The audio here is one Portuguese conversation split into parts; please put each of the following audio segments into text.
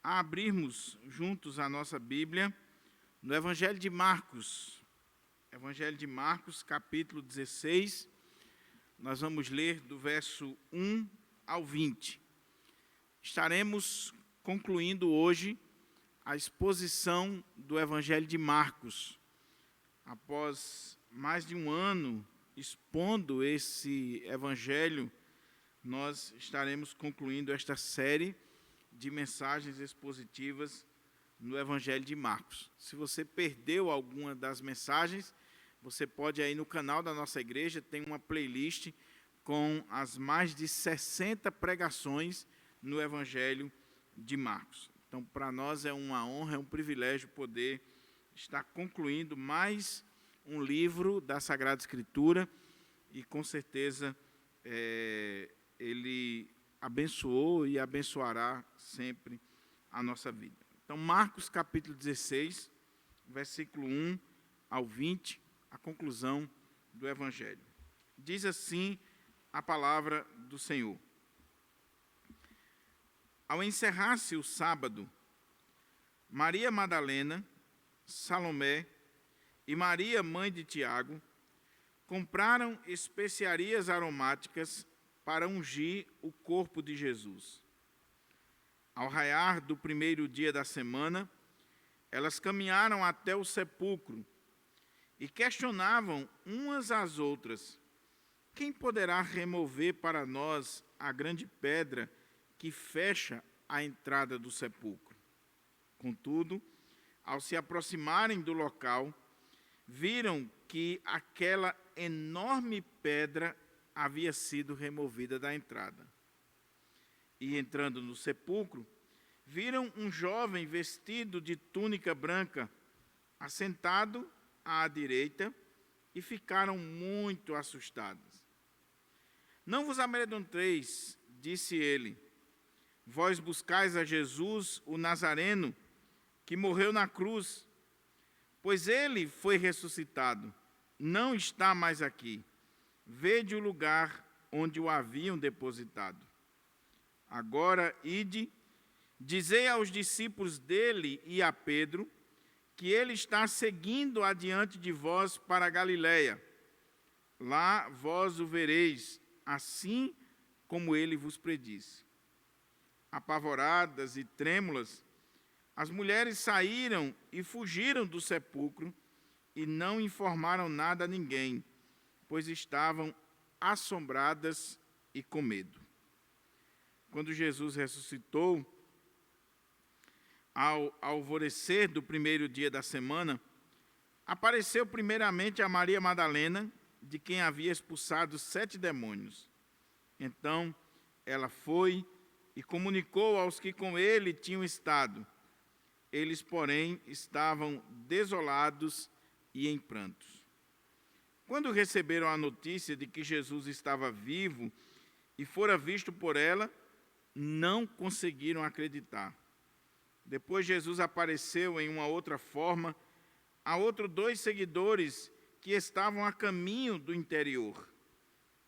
a abrirmos juntos a nossa Bíblia no Evangelho de Marcos. Evangelho de Marcos, capítulo 16. Nós vamos ler do verso 1 ao 20. Estaremos concluindo hoje a exposição do Evangelho de Marcos. Após mais de um ano expondo esse Evangelho, nós estaremos concluindo esta série de mensagens expositivas no Evangelho de Marcos. Se você perdeu alguma das mensagens, você pode aí no canal da nossa igreja, tem uma playlist com as mais de 60 pregações no Evangelho de Marcos. Então, para nós é uma honra, é um privilégio poder estar concluindo mais um livro da Sagrada Escritura e, com certeza, ele abençoou e abençoará sempre a nossa vida. Então, Marcos capítulo 16, versículo 1 ao 20, a conclusão do Evangelho. Diz assim a palavra do Senhor. Ao encerrar-se o sábado, Maria Madalena, Salomé e Maria, mãe de Tiago, compraram especiarias aromáticas para ungir o corpo de Jesus. Ao raiar do primeiro dia da semana, elas caminharam até o sepulcro e questionavam umas às outras: quem poderá remover para nós a grande pedra que fecha a entrada do sepulcro? Contudo, ao se aproximarem do local, viram que aquela enorme pedra havia sido removida da entrada. E entrando no sepulcro, viram um jovem vestido de túnica branca, assentado à direita, e ficaram muito assustados. Não vos amedronteis, disse ele. Vós buscais a Jesus, o Nazareno, que morreu na cruz, pois ele foi ressuscitado, não está mais aqui. Vede o lugar onde o haviam depositado. Agora, ide, dizei aos discípulos dele e a Pedro, que ele está seguindo adiante de vós para a Galiléia. Lá vós o vereis, assim como ele vos predisse. Apavoradas e trêmulas, as mulheres saíram e fugiram do sepulcro e não informaram nada a ninguém, pois estavam assombradas e com medo. Quando Jesus ressuscitou, ao alvorecer do primeiro dia da semana, apareceu primeiramente a Maria Madalena, de quem havia expulsado 7 demônios. Então, ela foi e comunicou aos que com ele tinham estado. Eles, porém, estavam desolados e em prantos. Quando receberam a notícia de que Jesus estava vivo e fora visto por ela, não conseguiram acreditar. Depois Jesus apareceu em uma outra forma a outros 2 seguidores que estavam a caminho do interior.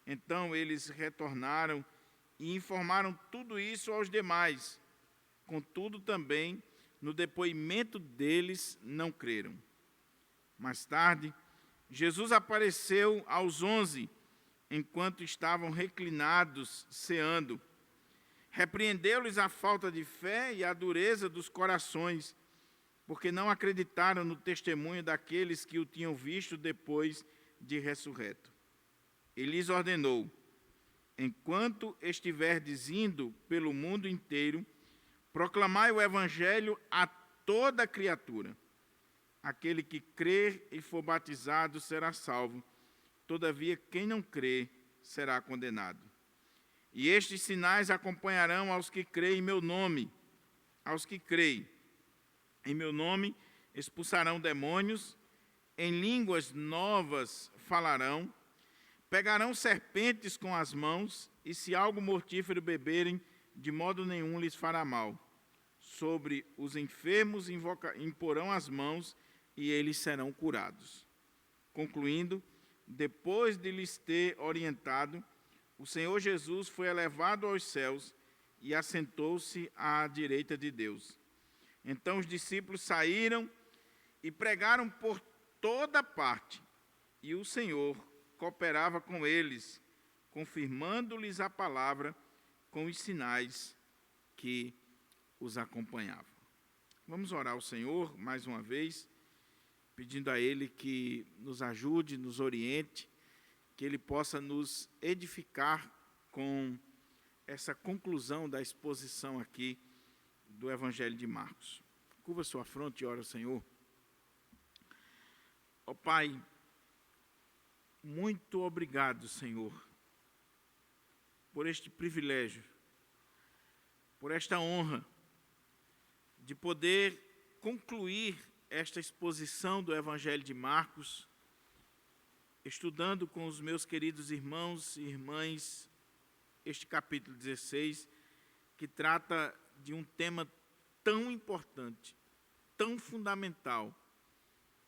Então eles retornaram e informaram tudo isso aos demais. Contudo, também, no depoimento deles, não creram. Mais tarde, Jesus apareceu aos 11, enquanto estavam reclinados, ceando. Repreendeu-lhes a falta de fé e a dureza dos corações, porque não acreditaram no testemunho daqueles que o tinham visto depois de ressurreto. E lhes ordenou: enquanto estiverdes indo pelo mundo inteiro, proclamai o Evangelho a toda criatura. Aquele que crer e for batizado será salvo, todavia quem não crê será condenado. E estes sinais acompanharão aos que creem em meu nome. Aos que creem em meu nome expulsarão demônios, em línguas novas falarão, pegarão serpentes com as mãos, e se algo mortífero beberem, de modo nenhum lhes fará mal. Sobre os enfermos imporão as mãos, e eles serão curados. Concluindo, depois de lhes ter orientado, o Senhor Jesus foi elevado aos céus e assentou-se à direita de Deus. Então os discípulos saíram e pregaram por toda parte, e o Senhor cooperava com eles, confirmando-lhes a palavra com os sinais que os acompanhavam. Vamos orar ao Senhor mais uma vez, pedindo a Ele que nos ajude, nos oriente, que Ele possa nos edificar com essa conclusão da exposição aqui do Evangelho de Marcos. Curva sua fronte e ora ao Senhor. Ó Pai, muito obrigado, Senhor, por este privilégio, por esta honra de poder concluir esta exposição do Evangelho de Marcos, estudando com os meus queridos irmãos e irmãs este capítulo 16, que trata de um tema tão importante, tão fundamental,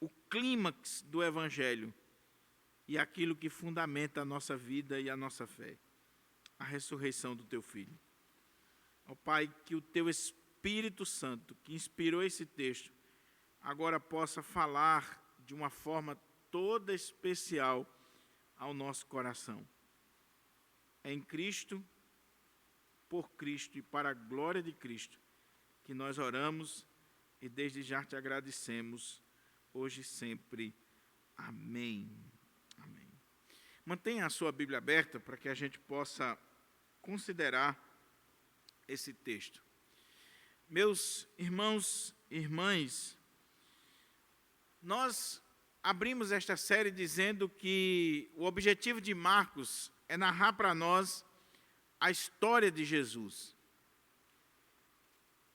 o clímax do Evangelho e aquilo que fundamenta a nossa vida e a nossa fé, a ressurreição do Teu Filho. Ó Pai, que o Teu Espírito Santo, que inspirou esse texto, agora possa falar de uma forma toda especial ao nosso coração. É em Cristo, por Cristo e para a glória de Cristo que nós oramos e desde já te agradecemos, hoje e sempre. Amém. Amém. Mantenha a sua Bíblia aberta para que a gente possa considerar esse texto. Meus irmãos e irmãs, nós abrimos esta série dizendo que o objetivo de Marcos é narrar para nós a história de Jesus.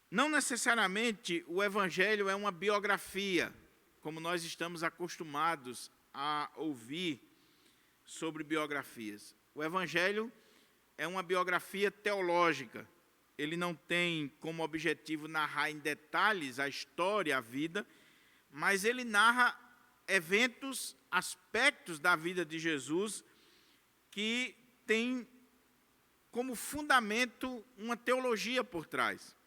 Não necessariamente o Evangelho é uma biografia, como nós estamos acostumados a ouvir sobre biografias. O Evangelho é uma biografia teológica. Ele não tem como objetivo narrar em detalhes a história, a vida, mas ele narra eventos, aspectos da vida de Jesus que tem como fundamento uma teologia por trás.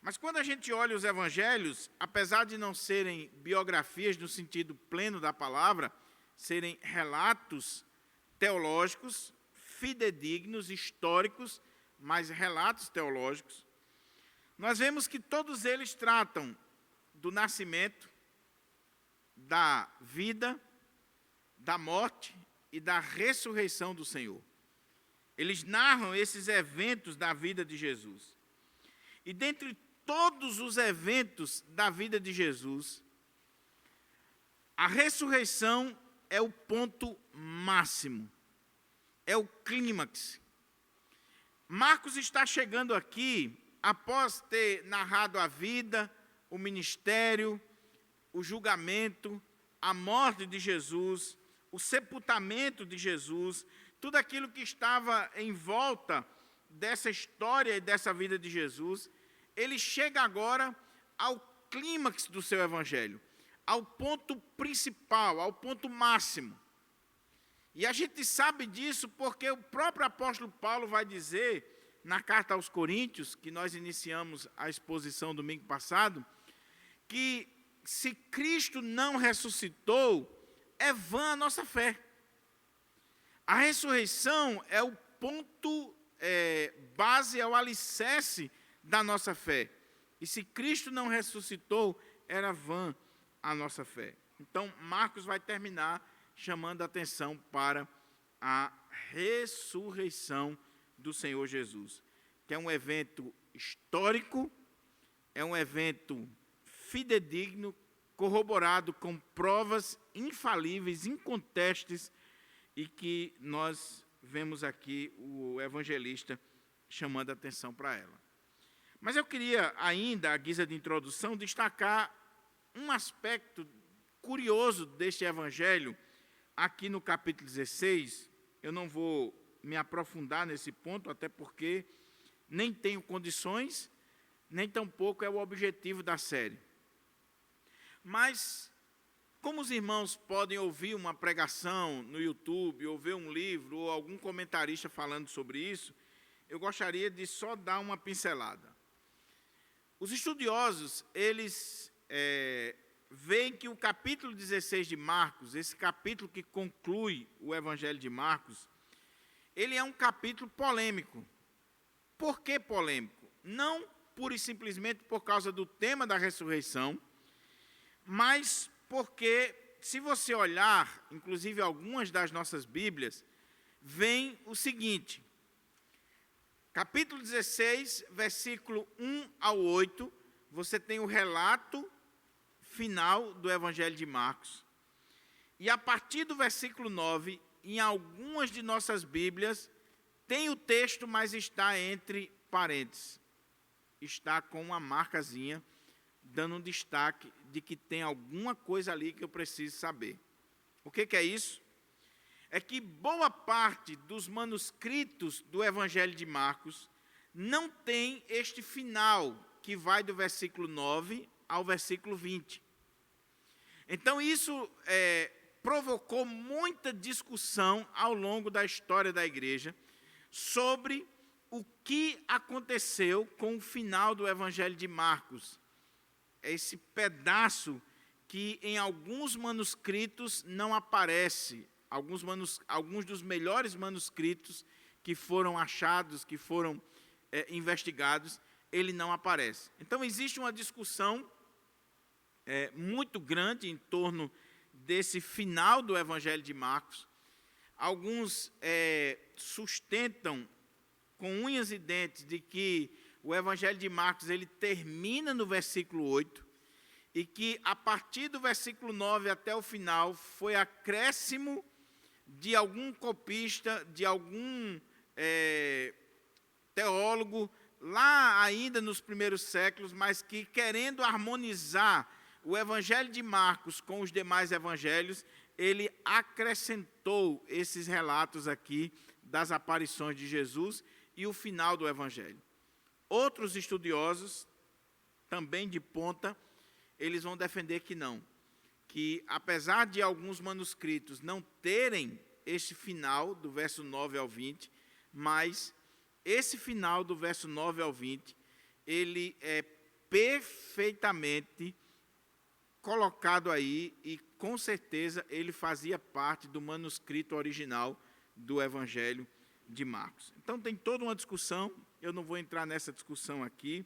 Mas quando a gente olha os evangelhos, apesar de não serem biografias no sentido pleno da palavra, serem relatos teológicos, fidedignos, históricos, mas relatos teológicos, nós vemos que todos eles tratam do nascimento, da vida, da morte e da ressurreição do Senhor. Eles narram esses eventos da vida de Jesus. E dentre todos os eventos da vida de Jesus, a ressurreição é o ponto máximo, é o clímax. Marcos está chegando aqui, após ter narrado a vida, o ministério, o julgamento, a morte de Jesus, o sepultamento de Jesus, tudo aquilo que estava em volta dessa história e dessa vida de Jesus, ele chega agora ao clímax do seu evangelho, ao ponto principal, ao ponto máximo. E a gente sabe disso porque o próprio apóstolo Paulo vai dizer, na carta aos Coríntios, que nós iniciamos a exposição domingo passado, que se Cristo não ressuscitou, é vã a nossa fé. A ressurreição é o ponto base, é o alicerce da nossa fé. E se Cristo não ressuscitou, era vã a nossa fé. Então, Marcos vai terminar chamando a atenção para a ressurreição do Senhor Jesus, que é um evento histórico, é um evento fidedigno, corroborado com provas infalíveis, incontestes, e que nós vemos aqui o evangelista chamando a atenção para ela. Mas eu queria ainda, à guisa de introdução, destacar um aspecto curioso deste evangelho, aqui no capítulo 16. Eu não vou me aprofundar nesse ponto, até porque nem tenho condições, nem tampouco é o objetivo da série. Mas, como os irmãos podem ouvir uma pregação no YouTube, ou ver um livro, ou algum comentarista falando sobre isso, eu gostaria de só dar uma pincelada. Os estudiosos, eles veem que o capítulo 16 de Marcos, esse capítulo que conclui o Evangelho de Marcos, ele é um capítulo polêmico. Por que polêmico? Não pura e simplesmente por causa do tema da ressurreição, mas porque, se você olhar, inclusive algumas das nossas Bíblias, vem o seguinte: capítulo 16, versículo 1 ao 8, você tem o relato final do Evangelho de Marcos. E a partir do versículo 9, em algumas de nossas Bíblias, tem o texto, mas está entre parênteses. Está com uma marcazinha, dando um destaque de que tem alguma coisa ali que eu preciso saber. O que é isso? É que boa parte dos manuscritos do Evangelho de Marcos não tem este final, que vai do versículo 9 ao versículo 20. Então, isso provocou muita discussão ao longo da história da igreja sobre o que aconteceu com o final do Evangelho de Marcos. Esse pedaço que em alguns manuscritos não aparece, alguns dos melhores manuscritos que foram achados, que foram investigados, ele não aparece. Então, existe uma discussão muito grande em torno desse final do Evangelho de Marcos. Alguns sustentam com unhas e dentes de que o Evangelho de Marcos ele termina no versículo 8 e que a partir do versículo 9 até o final foi acréscimo de algum copista, de algum teólogo, lá ainda nos primeiros séculos, mas que, querendo harmonizar o Evangelho de Marcos com os demais evangelhos, ele acrescentou esses relatos aqui das aparições de Jesus e o final do Evangelho. Outros estudiosos, também de ponta, eles vão defender que não, que apesar de alguns manuscritos não terem este final, do verso 9 ao 20, mas esse final do verso 9 ao 20, ele é perfeitamente colocado aí e, com certeza, ele fazia parte do manuscrito original do Evangelho de Marcos. Então, tem toda uma discussão, eu não vou entrar nessa discussão aqui,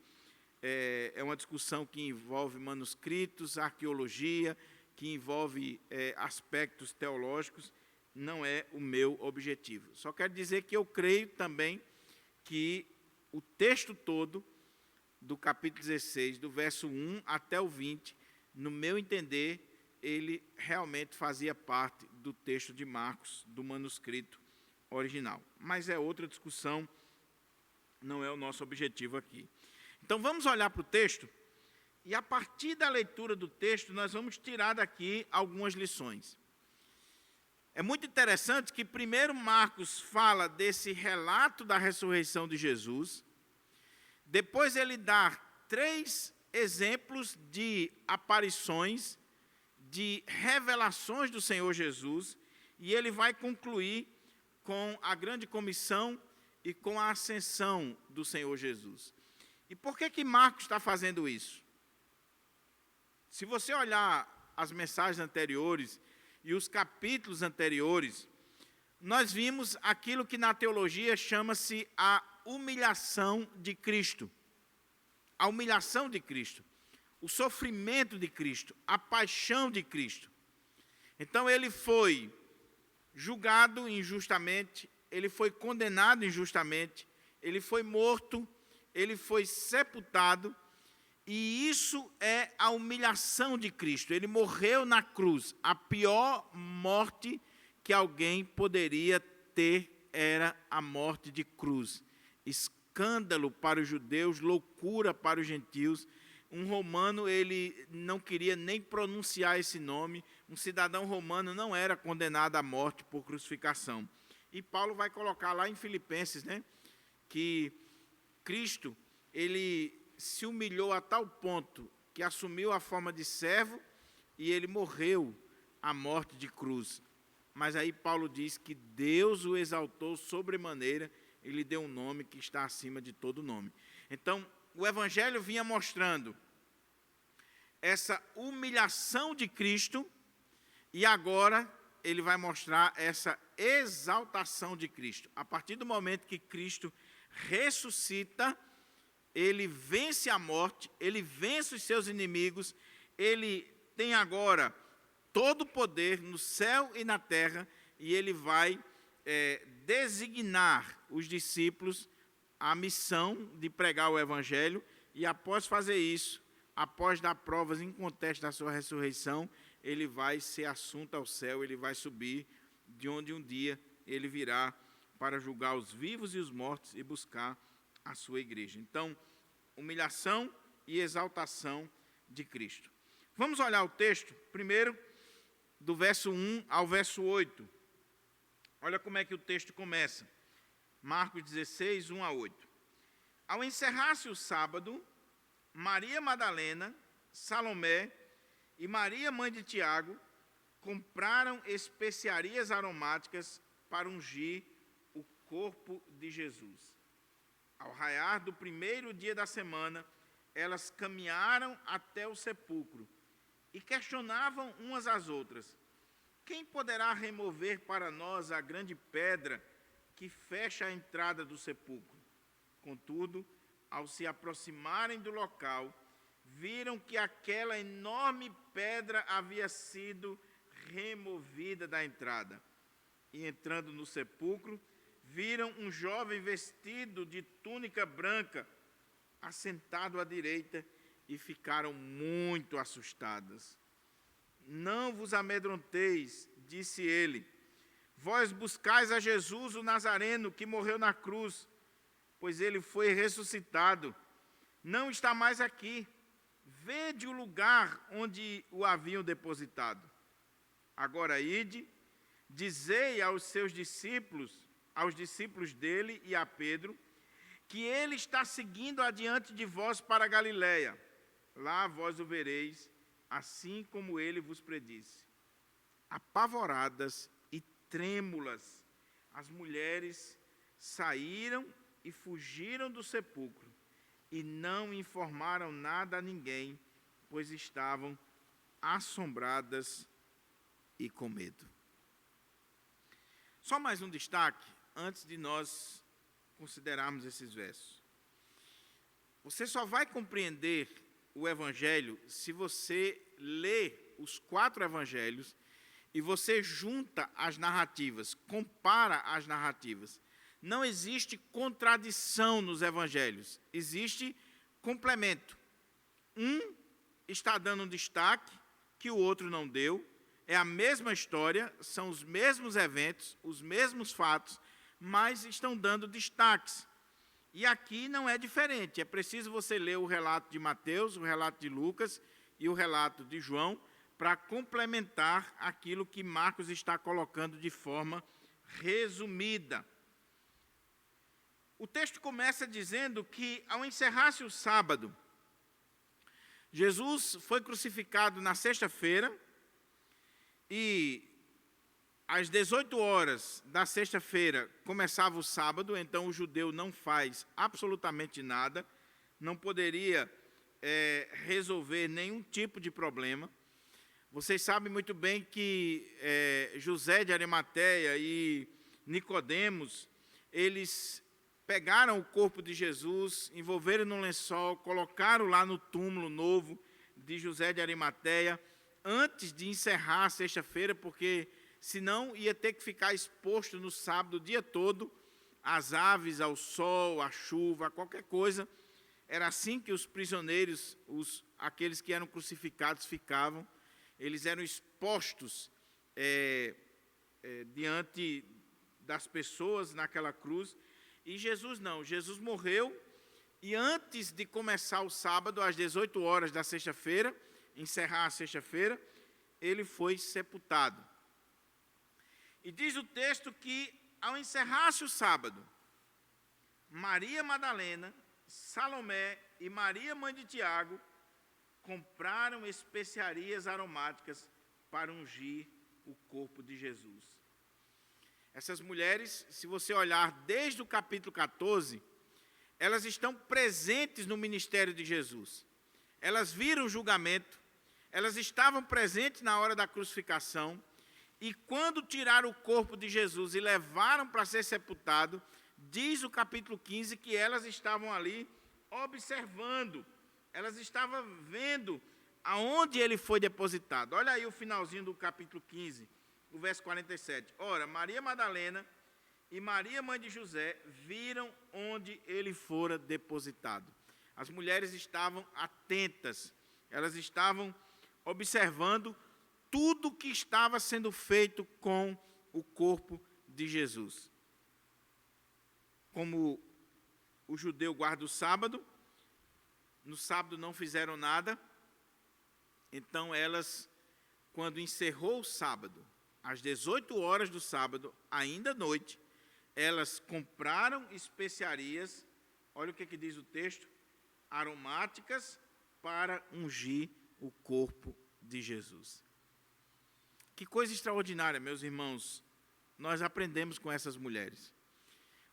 é uma discussão que envolve manuscritos, arqueologia, que envolve aspectos teológicos, não é o meu objetivo. Só quero dizer que eu creio também que o texto todo do capítulo 16, do verso 1 até o 20, no meu entender, ele realmente fazia parte do texto de Marcos, do manuscrito original. Mas é outra discussão, não é o nosso objetivo aqui. Então, vamos olhar para o texto, e a partir da leitura do texto, nós vamos tirar daqui algumas lições. É muito interessante que primeiro Marcos fala desse relato da ressurreição de Jesus, depois ele dá 3 exemplos de aparições, de revelações do Senhor Jesus, e ele vai concluir com a grande comissão e com a ascensão do Senhor Jesus. E por que Marcos está fazendo isso? Se você olhar as mensagens anteriores e os capítulos anteriores, nós vimos aquilo que na teologia chama-se a humilhação de Cristo. A humilhação de Cristo, o sofrimento de Cristo, a paixão de Cristo. Então, ele foi julgado injustamente, ele foi condenado injustamente, ele foi morto, ele foi sepultado, e isso é a humilhação de Cristo. Ele morreu na cruz. A pior morte que alguém poderia ter era a morte de cruz. Escândalo para os judeus, loucura para os gentios. Um romano, ele não queria nem pronunciar esse nome. Um cidadão romano não era condenado à morte por crucificação. E Paulo vai colocar lá em Filipenses, que Cristo, ele se humilhou a tal ponto que assumiu a forma de servo e ele morreu a morte de cruz. Mas aí Paulo diz que Deus o exaltou sobremaneira ele deu um nome que está acima de todo nome. Então, o Evangelho vinha mostrando essa humilhação de Cristo, e agora ele vai mostrar essa exaltação de Cristo. A partir do momento que Cristo ressuscita, ele vence a morte, ele vence os seus inimigos, ele tem agora todo o poder no céu e na terra, e ele vai designar os discípulos a missão de pregar o Evangelho, e após fazer isso, após dar provas incontestáveis da sua ressurreição, ele vai ser assunto ao céu, ele vai subir, de onde um dia ele virá para julgar os vivos e os mortos e buscar a sua igreja. Então, humilhação e exaltação de Cristo. Vamos olhar o texto, primeiro, do verso 1 ao verso 8. Olha como é que o texto começa. Marcos 16, 1 a 8. Ao encerrar-se o sábado, Maria Madalena, Salomé e Maria, mãe de Tiago, compraram especiarias aromáticas para ungir o corpo de Jesus. Ao raiar do primeiro dia da semana, elas caminharam até o sepulcro e questionavam umas às outras: quem poderá remover para nós a grande pedra que fecha a entrada do sepulcro? Contudo, ao se aproximarem do local, viram que aquela enorme pedra havia sido removida da entrada. E entrando no sepulcro, viram um jovem vestido de túnica branca, assentado à direita, e ficaram muito assustadas. Não vos amedronteis, disse ele. Vós buscais a Jesus, o Nazareno, que morreu na cruz, pois ele foi ressuscitado. Não está mais aqui. Vede o lugar onde o haviam depositado. Agora ide, dizei aos seus discípulos, aos discípulos dele e a Pedro, que ele está seguindo adiante de vós para a Galiléia. Lá vós o vereis, assim como ele vos predisse. Apavoradas e trêmulas, as mulheres saíram e fugiram do sepulcro, e não informaram nada a ninguém, pois estavam assombradas e com medo. Só mais um destaque, antes de nós considerarmos esses versos. Você só vai compreender o Evangelho se você lê os 4 Evangelhos e você junta as narrativas, compara as narrativas. Não existe contradição nos Evangelhos, existe complemento. Um está dando um destaque que o outro não deu, é a mesma história, são os mesmos eventos, os mesmos fatos, mas estão dando destaques. E aqui não é diferente, é preciso você ler o relato de Mateus, o relato de Lucas e o relato de João, para complementar aquilo que Marcos está colocando de forma resumida. O texto começa dizendo que, ao encerrar-se o sábado, Jesus foi crucificado na sexta-feira e às 18 horas da sexta-feira começava o sábado, então o judeu não faz absolutamente nada, não poderia resolver nenhum tipo de problema. Vocês sabem muito bem que José de Arimateia e Nicodemos, eles pegaram o corpo de Jesus, envolveram num lençol, colocaram lá no túmulo novo de José de Arimateia, antes de encerrar a sexta-feira, porque senão ia ter que ficar exposto no sábado o dia todo às aves, ao sol, à chuva, a qualquer coisa. Era assim que os prisioneiros, aqueles que eram crucificados, ficavam. Eles eram expostos diante das pessoas naquela cruz. E Jesus não, Jesus morreu, e antes de começar o sábado, às 18 horas da sexta-feira, encerrar a sexta-feira, ele foi sepultado. E diz o texto que, ao encerrar-se o sábado, Maria Madalena, Salomé e Maria, mãe de Tiago, compraram especiarias aromáticas para ungir o corpo de Jesus. Essas mulheres, se você olhar desde o capítulo 14, elas estão presentes no ministério de Jesus. Elas viram o julgamento, elas estavam presentes na hora da crucificação, e quando tiraram o corpo de Jesus e levaram para ser sepultado, diz o capítulo 15 que elas estavam ali observando, elas estavam vendo aonde ele foi depositado. Olha aí o finalzinho do capítulo 15, o verso 47. Ora, Maria Madalena e Maria, mãe de José, viram onde ele fora depositado. As mulheres estavam atentas, elas estavam observando tudo que estava sendo feito com o corpo de Jesus. Como o judeu guarda o sábado, no sábado não fizeram nada, então elas, quando encerrou o sábado, às 18 horas do sábado, ainda à noite, elas compraram especiarias, olha o que diz o texto, aromáticas para ungir o corpo de Jesus. Que coisa extraordinária, meus irmãos, nós aprendemos com essas mulheres.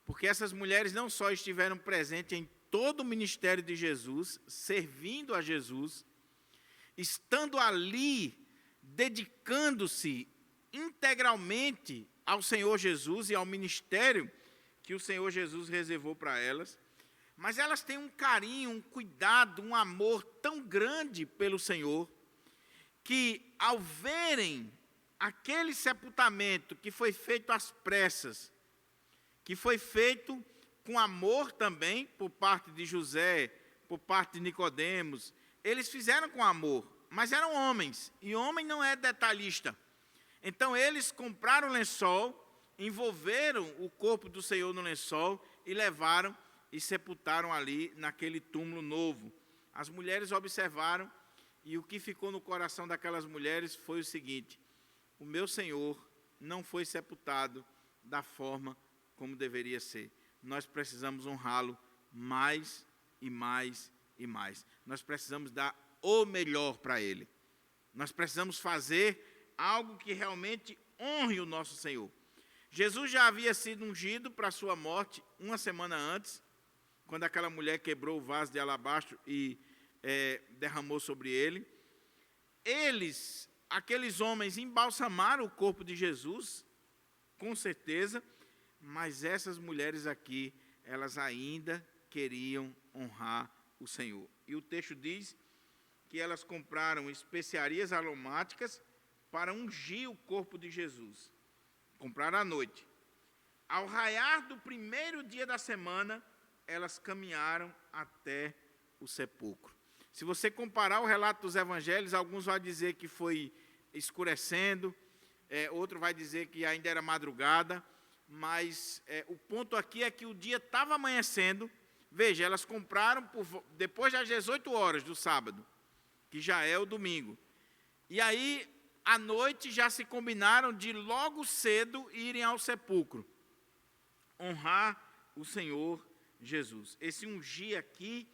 Porque essas mulheres não só estiveram presentes em todo o ministério de Jesus, servindo a Jesus, estando ali, dedicando-se integralmente ao Senhor Jesus e ao ministério que o Senhor Jesus reservou para elas, mas elas têm um carinho, um cuidado, um amor tão grande pelo Senhor, que ao verem aquele sepultamento que foi feito às pressas, que foi feito com amor também por parte de José, por parte de Nicodemos, eles fizeram com amor, mas eram homens, e homem não é detalhista. Então eles compraram o lençol, envolveram o corpo do Senhor no lençol e levaram e sepultaram ali naquele túmulo novo. As mulheres observaram, e o que ficou no coração daquelas mulheres foi o seguinte: o meu Senhor não foi sepultado da forma como deveria ser. Nós precisamos honrá-lo mais e mais e mais. Nós precisamos dar o melhor para ele. Nós precisamos fazer algo que realmente honre o nosso Senhor. Jesus já havia sido ungido para a sua morte uma semana antes, quando aquela mulher quebrou o vaso de alabastro e derramou sobre ele. Aqueles homens embalsamaram o corpo de Jesus, com certeza, mas essas mulheres aqui, elas ainda queriam honrar o Senhor. E o texto diz que elas compraram especiarias aromáticas para ungir o corpo de Jesus. Compraram à noite. Ao raiar do primeiro dia da semana, elas caminharam até o sepulcro. Se você comparar o relato dos evangelhos, alguns vão dizer que foi escurecendo, outro vai dizer que ainda era madrugada, mas o ponto aqui é que o dia estava amanhecendo. Veja, elas compraram depois das 18 horas do sábado, que já é o domingo. E aí, à noite, já se combinaram de logo cedo irem ao sepulcro, honrar o Senhor Jesus. Esse ungir aqui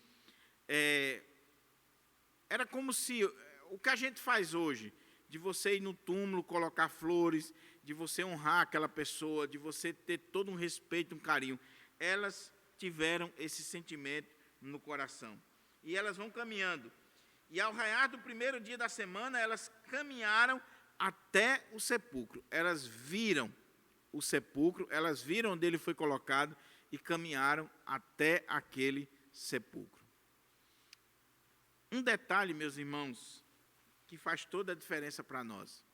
era como se o que a gente faz hoje, de você ir no túmulo, colocar flores, de você honrar aquela pessoa, de você ter todo um respeito, um carinho. Elas tiveram esse sentimento no coração. E elas vão caminhando. E ao raiar do primeiro dia da semana, elas caminharam até o sepulcro. Elas viram o sepulcro, elas viram onde ele foi colocado e caminharam até aquele sepulcro. Um detalhe, meus irmãos, que faz toda a diferença para nós.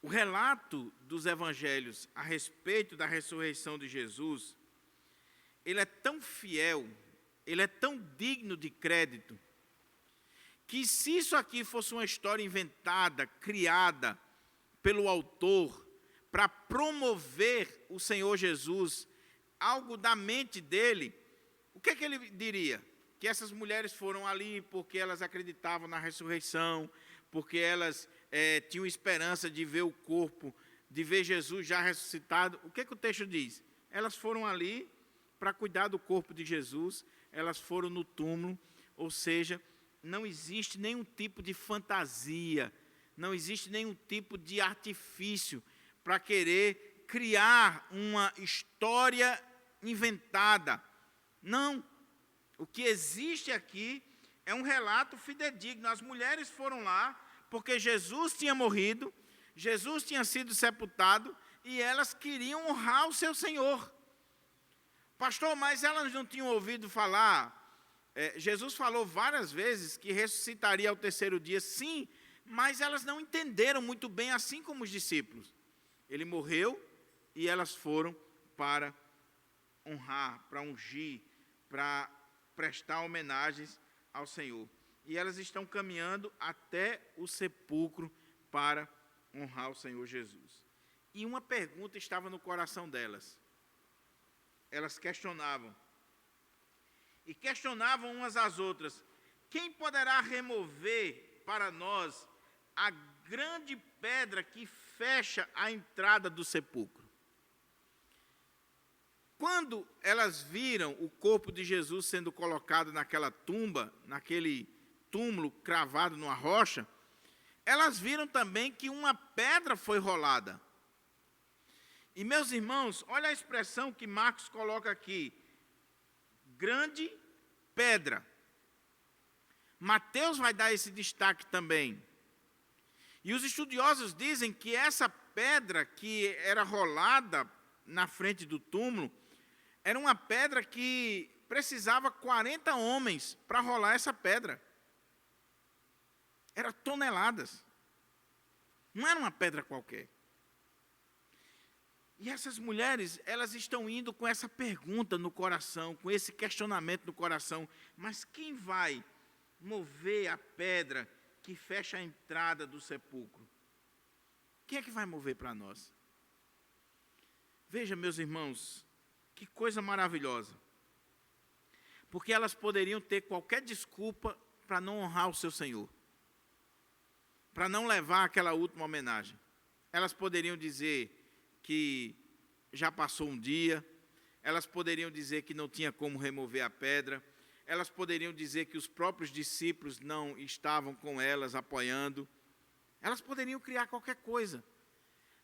O relato dos evangelhos a respeito da ressurreição de Jesus, ele é tão fiel, ele é tão digno de crédito, que se isso aqui fosse uma história inventada, criada pelo autor, para promover o Senhor Jesus, algo da mente dele, o que ele diria? Que essas mulheres foram ali porque elas acreditavam na ressurreição, porque elas tinham esperança de ver o corpo, de ver Jesus já ressuscitado. O que o texto diz? Elas foram ali para cuidar do corpo de Jesus, elas foram no túmulo, ou seja, não existe nenhum tipo de fantasia, não existe nenhum tipo de artifício para querer criar uma história inventada. Não. O que existe aqui é um relato fidedigno. As mulheres foram lá porque Jesus tinha morrido, Jesus tinha sido sepultado e elas queriam honrar o seu Senhor. Pastor, mas elas não tinham ouvido falar. Jesus falou várias vezes que ressuscitaria ao terceiro dia, sim, mas elas não entenderam muito bem, assim como os discípulos. Ele morreu e elas foram para honrar, para ungir, para prestar homenagens ao Senhor. E elas estão caminhando até o sepulcro para honrar o Senhor Jesus. E uma pergunta estava no coração delas. Elas questionavam. E questionavam umas às outras: quem poderá remover para nós a grande pedra que fecha a entrada do sepulcro? Quando elas viram o corpo de Jesus sendo colocado naquela tumba, naquele túmulo cravado numa rocha, elas viram também que uma pedra foi rolada. E, meus irmãos, olha a expressão que Marcos coloca aqui: grande pedra. Mateus vai dar esse destaque também. E os estudiosos dizem que essa pedra que era rolada na frente do túmulo era uma pedra que precisava 40 homens para rolar essa pedra. Era toneladas. Não era uma pedra qualquer. E essas mulheres, elas estão indo com essa pergunta no coração, com esse questionamento no coração: mas quem vai mover a pedra que fecha a entrada do sepulcro? Quem é que vai mover para nós? Veja, meus irmãos, que coisa maravilhosa. Porque elas poderiam ter qualquer desculpa para não honrar o seu Senhor, para não levar aquela última homenagem. Elas poderiam dizer que já passou um dia, elas poderiam dizer que não tinha como remover a pedra, elas poderiam dizer que os próprios discípulos não estavam com elas apoiando, elas poderiam criar qualquer coisa,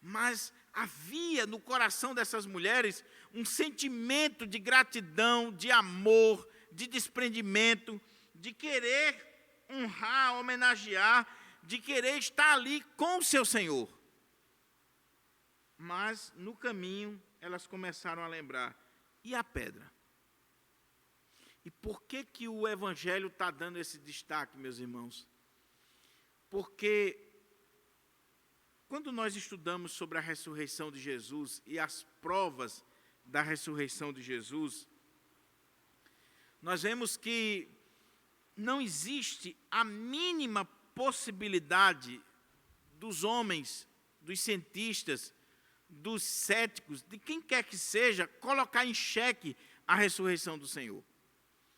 mas havia no coração dessas mulheres um sentimento de gratidão, de amor, de desprendimento, de querer honrar, homenagear, de querer estar ali com o seu Senhor. Mas, no caminho, elas começaram a lembrar: e a pedra? E por que o Evangelho está dando esse destaque, meus irmãos? Porque, quando nós estudamos sobre a ressurreição de Jesus e as provas da ressurreição de Jesus, nós vemos que não existe a mínima possibilidade dos homens, dos cientistas, dos céticos, de quem quer que seja, colocar em xeque a ressurreição do Senhor.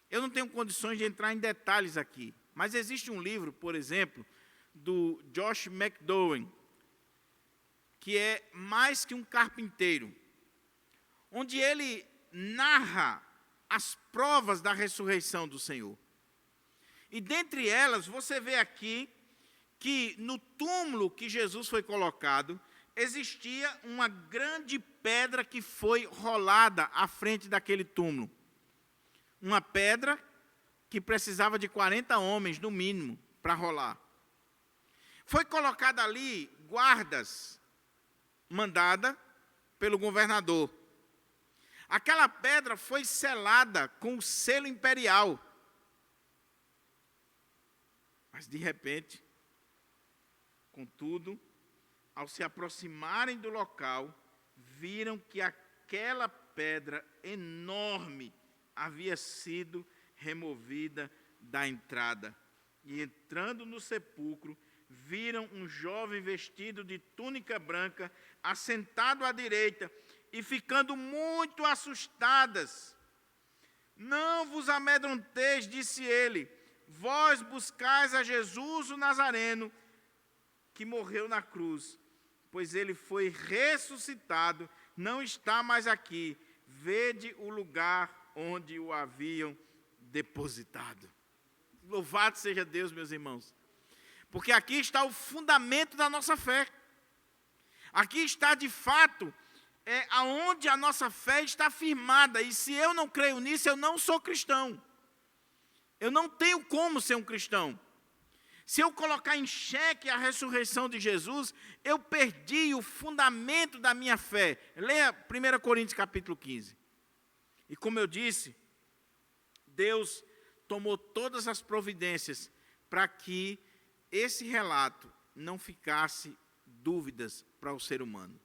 Eu não tenho condições de entrar em detalhes aqui, mas existe um livro, por exemplo, do Josh McDowell, que é Mais que um Carpinteiro, onde ele narra as provas da ressurreição do Senhor. E dentre elas, você vê aqui que no túmulo que Jesus foi colocado, existia uma grande pedra que foi rolada à frente daquele túmulo. Uma pedra que precisava de 40 homens, no mínimo, para rolar. Foi colocada ali guardas, mandada pelo governador. Aquela pedra foi selada com o selo imperial. Mas, de repente, contudo, ao se aproximarem do local, viram que aquela pedra enorme havia sido removida da entrada. E, entrando no sepulcro, viram um jovem vestido de túnica branca, assentado à direita, e ficando muito assustadas. Não vos amedronteis, disse ele, vós buscais a Jesus o Nazareno, que morreu na cruz, pois ele foi ressuscitado, não está mais aqui, vede o lugar onde o haviam depositado. Louvado seja Deus, meus irmãos, porque aqui está o fundamento da nossa fé. Aqui está, de fato, é aonde a nossa fé está firmada. E se eu não creio nisso, eu não sou cristão. Eu não tenho como ser um cristão. Se eu colocar em xeque a ressurreição de Jesus, eu perdi o fundamento da minha fé. Leia 1 Coríntios capítulo 15. E como eu disse, Deus tomou todas as providências para que esse relato não ficasse dúvidas para o ser humano.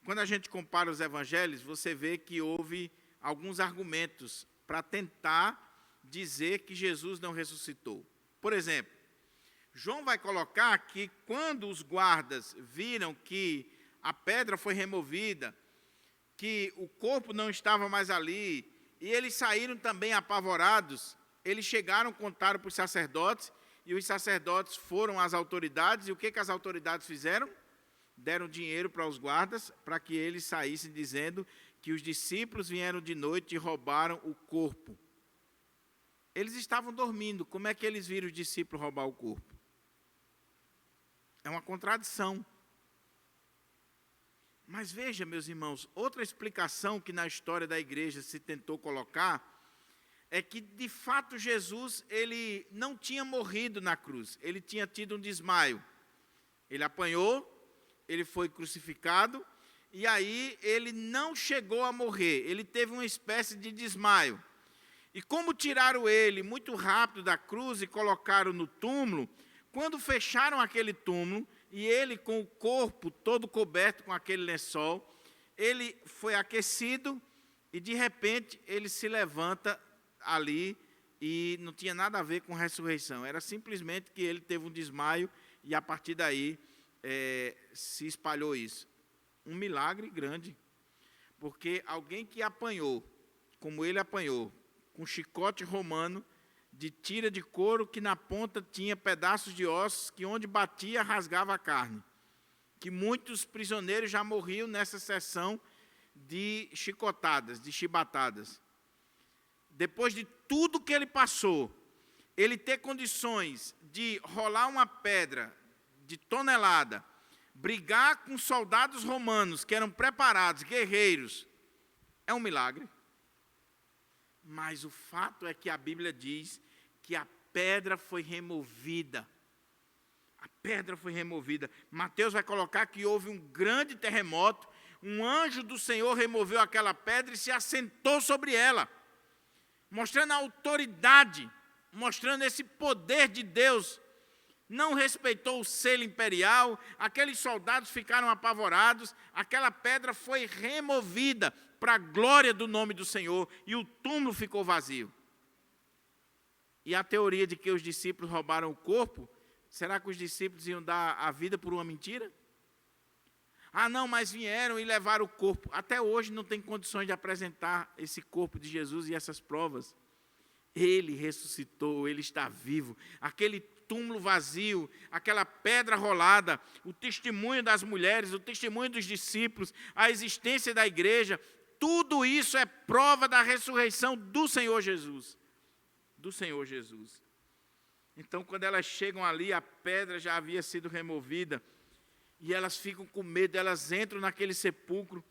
Quando a gente compara os evangelhos, você vê que houve alguns argumentos para tentar dizer que Jesus não ressuscitou. Por exemplo, João vai colocar que quando os guardas viram que a pedra foi removida, que o corpo não estava mais ali, e eles saíram também apavorados, eles chegaram, contaram para os sacerdotes, e os sacerdotes foram às autoridades, e o que as autoridades fizeram? Deram dinheiro para os guardas, para que eles saíssem dizendo que os discípulos vieram de noite e roubaram o corpo. Eles estavam dormindo, como é que eles viram os discípulos roubar o corpo? É uma contradição. Mas veja, meus irmãos, outra explicação que na história da igreja se tentou colocar é que, de fato, Jesus, ele não tinha morrido na cruz, ele tinha tido um desmaio. Ele apanhou, ele foi crucificado, e aí ele não chegou a morrer, ele teve uma espécie de desmaio. E como tiraram ele muito rápido da cruz e colocaram no túmulo, quando fecharam aquele túmulo, e ele com o corpo todo coberto com aquele lençol, ele foi aquecido, e de repente ele se levanta ali, e não tinha nada a ver com ressurreição, era simplesmente que ele teve um desmaio, e a partir daí se espalhou isso. Um milagre grande, porque alguém que apanhou, como ele apanhou, com chicote romano, de tira de couro, que na ponta tinha pedaços de ossos, que onde batia rasgava a carne. Que muitos prisioneiros já morriam nessa sessão de chicotadas, de chibatadas. Depois de tudo que ele passou, ele ter condições de rolar uma pedra de tonelada, brigar com soldados romanos que eram preparados, guerreiros, é um milagre. Mas o fato é que a Bíblia diz que a pedra foi removida. A pedra foi removida. Mateus vai colocar que houve um grande terremoto, um anjo do Senhor removeu aquela pedra e se assentou sobre ela, mostrando a autoridade, mostrando esse poder de Deus. Não respeitou o selo imperial, aqueles soldados ficaram apavorados, aquela pedra foi removida para a glória do nome do Senhor, e o túmulo ficou vazio. E a teoria de que os discípulos roubaram o corpo, será que os discípulos iam dar a vida por uma mentira? Ah, não, mas vieram e levaram o corpo. Até hoje não tem condições de apresentar esse corpo de Jesus e essas provas. Ele ressuscitou, ele está vivo. Aquele túmulo vazio, aquela pedra rolada, o testemunho das mulheres, o testemunho dos discípulos, a existência da igreja, tudo isso é prova da ressurreição do Senhor Jesus. Do Senhor Jesus. Então, quando elas chegam ali, a pedra já havia sido removida, e elas ficam com medo, elas entram naquele sepulcro,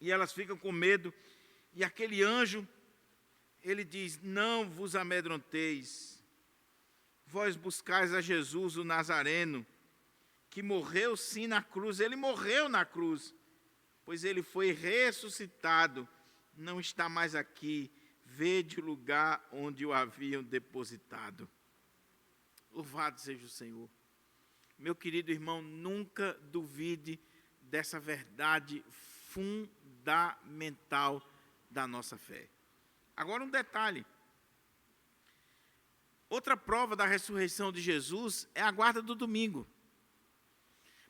e elas ficam com medo, e aquele anjo, ele diz: não vos amedronteis, vós buscais a Jesus o Nazareno, que morreu sim na cruz, ele morreu na cruz, pois ele foi ressuscitado, não está mais aqui, vede o lugar onde o haviam depositado. Louvado seja o Senhor. Meu querido irmão, nunca duvide dessa verdade fundamental da nossa fé. Agora um detalhe. Outra prova da ressurreição de Jesus é a guarda do domingo.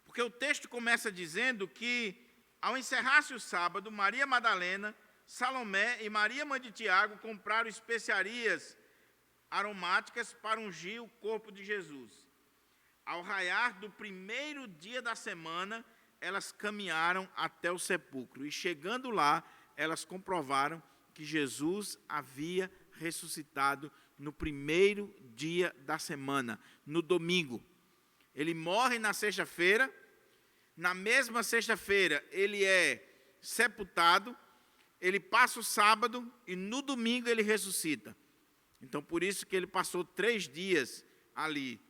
Porque o texto começa dizendo que, ao encerrar-se o sábado, Maria Madalena, Salomé e Maria, mãe de Tiago, compraram especiarias aromáticas para ungir o corpo de Jesus. Ao raiar do primeiro dia da semana, elas caminharam até o sepulcro. E chegando lá, elas comprovaram que Jesus havia ressuscitado no primeiro dia da semana, no domingo. Ele morre na sexta-feira, Na mesma sexta-feira, ele é sepultado, ele passa o sábado e no domingo ele ressuscita. Então, por isso que ele passou 3 dias ali.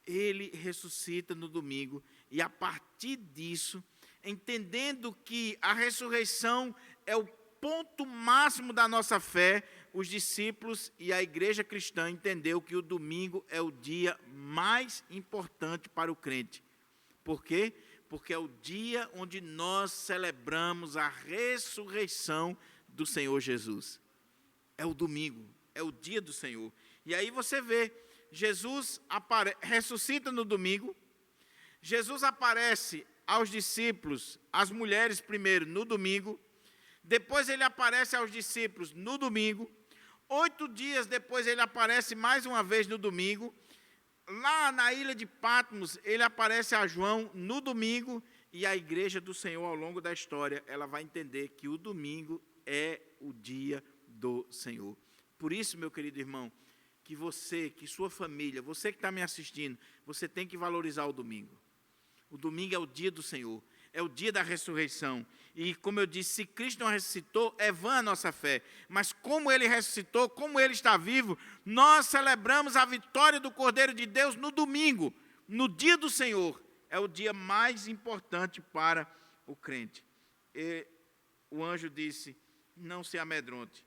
Ele ressuscita no domingo e, a partir disso, entendendo que a ressurreição é o ponto máximo da nossa fé, os discípulos e a igreja cristã entendeu que o domingo é o dia mais importante para o crente. Por quê? Porque é o dia onde nós celebramos a ressurreição do Senhor Jesus. É o domingo, é o dia do Senhor. E aí você vê, Jesus ressuscita no domingo, Jesus aparece aos discípulos, às mulheres primeiro no domingo, depois ele aparece aos discípulos no domingo, 8 dias depois ele aparece mais uma vez no domingo, lá na ilha de Patmos ele aparece a João no domingo, e a igreja do Senhor ao longo da história, ela vai entender que o domingo é o dia do Senhor. Por isso, meu querido irmão, que você, que sua família, você que está me assistindo, você tem que valorizar o domingo. O domingo é o dia do Senhor, é o dia da ressurreição. E como eu disse, se Cristo não ressuscitou, é vã a nossa fé. Mas como Ele ressuscitou, como Ele está vivo, nós celebramos a vitória do Cordeiro de Deus no domingo, no dia do Senhor. É o dia mais importante para o crente. E o anjo disse, não se amedronte.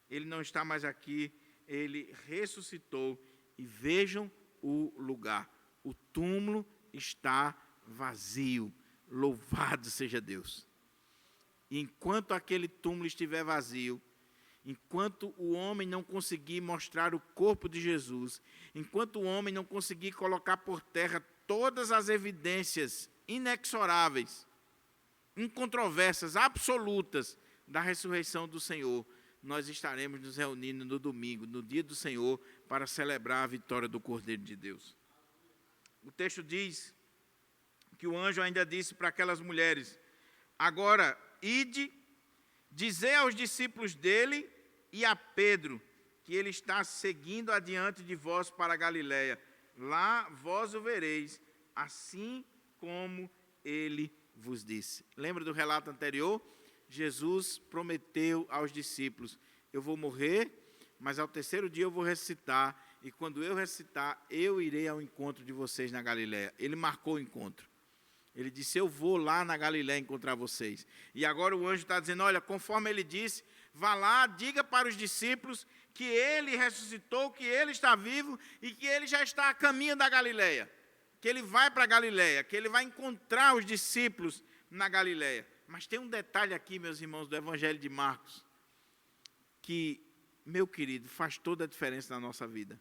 Ele não está mais aqui, Ele ressuscitou. E vejam o lugar. O túmulo está vazio. Louvado seja Deus. E enquanto aquele túmulo estiver vazio, enquanto o homem não conseguir mostrar o corpo de Jesus, enquanto o homem não conseguir colocar por terra todas as evidências inexoráveis, incontroversas, absolutas da ressurreição do Senhor, nós estaremos nos reunindo no domingo, no dia do Senhor, para celebrar a vitória do Cordeiro de Deus. O texto diz que o anjo ainda disse para aquelas mulheres, agora, ide, dizei aos discípulos dele e a Pedro, que ele está seguindo adiante de vós para a Galiléia. Lá vós o vereis, assim como ele vos disse. Lembra do relato anterior? Jesus prometeu aos discípulos, eu vou morrer, mas ao 3º dia eu vou ressuscitar, e quando eu ressuscitar, eu irei ao encontro de vocês na Galiléia. Ele marcou o encontro. Ele disse, eu vou lá na Galiléia encontrar vocês. E agora o anjo está dizendo, olha, conforme ele disse, vá lá, diga para os discípulos que ele ressuscitou, que ele está vivo e que ele já está a caminho da Galiléia. Que ele vai para a Galiléia, que ele vai encontrar os discípulos na Galiléia. Mas tem um detalhe aqui, meus irmãos, do Evangelho de Marcos, que, meu querido, faz toda a diferença na nossa vida.